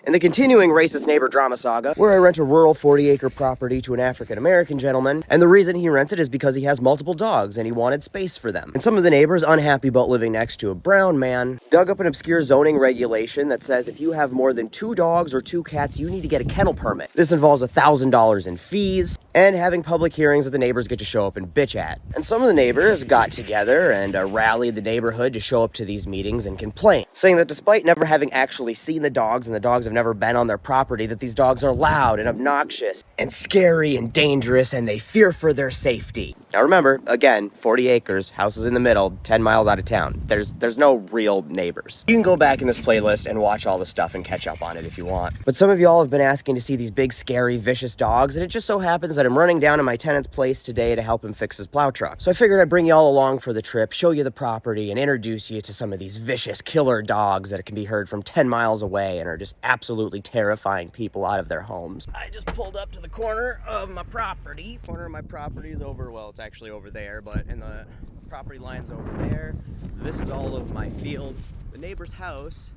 In the continuing racist neighbor drama saga, where I rent a rural 40-acre property to an African-American gentleman, and the reason he rents it is because he has multiple dogs and he wanted space for them. And some of the neighbors, unhappy about living next to a brown man, dug up an obscure zoning regulation that says if you have more than 2 dogs or 2 cats, you need to get a kennel permit. This involves $1,000 in fees, and having public hearings that the neighbors get to show up and bitch at. And some of the neighbors got together and rallied the neighborhood to show up to these meetings and complain, saying that despite never having actually seen the dogs and the dogs have never been on their property, that these dogs are loud and obnoxious and scary and dangerous, and they fear for their safety. Now remember, again, 40 acres, houses in the middle, 10 miles out of town. There's no real neighbors. You can go back in this playlist and watch all the stuff and catch up on it if you want. But some of y'all have been asking to see these big, scary, vicious dogs, and it just so happens that I'm running down to my tenant's place today to help him fix his plow truck. So I figured I'd bring y'all along for the trip, show you the property, and introduce you to some of these vicious killer dogs that can be heard from 10 miles away and are just absolutely terrifying people out of their homes. I just pulled up to the corner of my property. Corner of my property is over, well, it's actually over there, but in the property line's over there. This is all of my field. The neighbor's house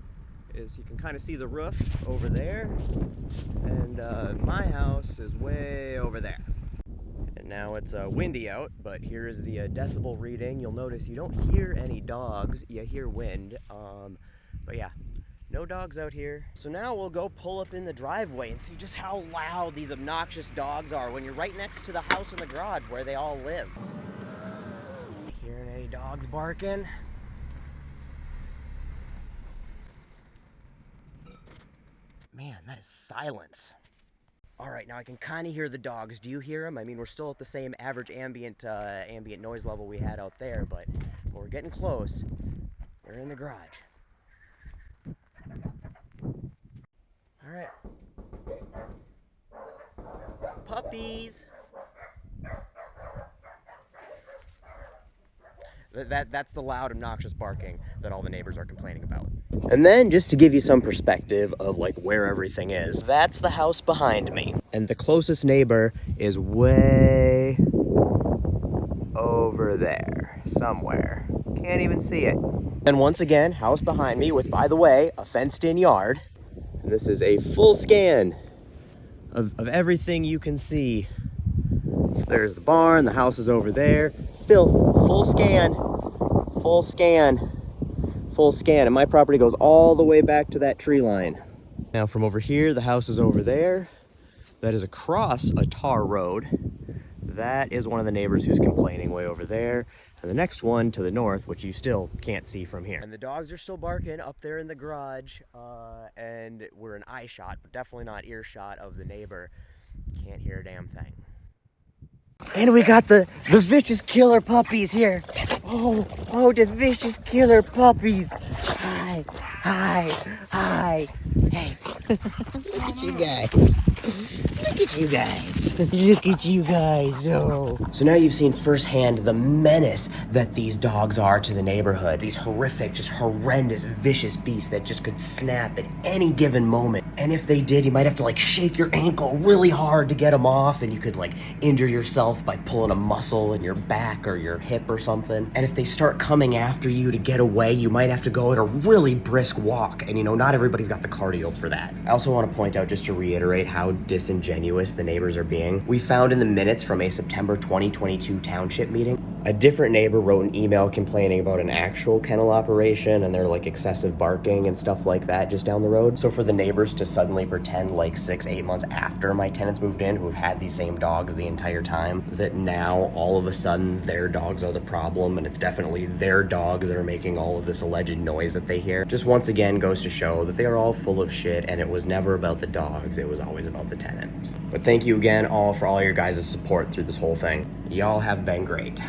is, you can kind of see the roof over there, and my house is way over there. And now it's windy out, but here is the decibel reading. You'll notice you don't hear any dogs, you hear wind, but yeah, no dogs out here. So now we'll go pull up in the driveway and see just how loud these obnoxious dogs are when you're right next to the house and the garage where they all live. Hearing any dogs barking? Man, that is silence. All right, now I can kind of hear the dogs. Do you hear them? I mean, we're still at the same average ambient noise level we had out there, but we're getting close. They're in the garage. All right. Puppies. That's the loud, obnoxious barking that all the neighbors are complaining about. And then, just to give you some perspective of like where everything is, that's the house behind me. And the closest neighbor is way over there, somewhere. Can't even see it. And once again, house behind me with, by the way, a fenced-in yard. And this is a full scan of everything you can see. There's the barn, the house is over there. Still, full scan, full scan, full scan. And my property goes all the way back to that tree line. Now from over here, the house is over there. That is across a tar road. That is one of the neighbors who's complaining way over there. And the next one to the north, which you still can't see from here. And the dogs are still barking up there in the garage. And we're in eye shot, but definitely not earshot of the neighbor. Can't hear a damn thing. And we got the vicious killer puppies here. Oh, the vicious killer puppies. Hi, hi, hi. Hey, look at you guys. Look at you guys. Look at you guys. Oh. So now you've seen firsthand the menace that these dogs are to the neighborhood. These horrific, just horrendous, vicious beasts that just could snap at any given moment. And if they did, you might have to like shake your ankle really hard to get them off, and you could like injure yourself by pulling a muscle in your back or your hip or something. And if they start coming after you to get away, you might have to go at a really brisk walk. And you know, not everybody's got the cardio for that. I also want to point out, just to reiterate how disingenuous the neighbors are being. We found in the minutes from a September 2022 township meeting, a different neighbor wrote an email complaining about an actual kennel operation and their like excessive barking and stuff like that just down the road. So for the neighbors to suddenly pretend like 6-8 months after my tenants moved in, who have had these same dogs the entire time, that now all of a sudden their dogs are the problem and it's definitely their dogs that are making all of this alleged noise that they hear, just once again goes to show that they are all full of shit, and it was never about the dogs, it was always about the tenant. But thank you again all for all your guys' support through this whole thing. Y'all have been great.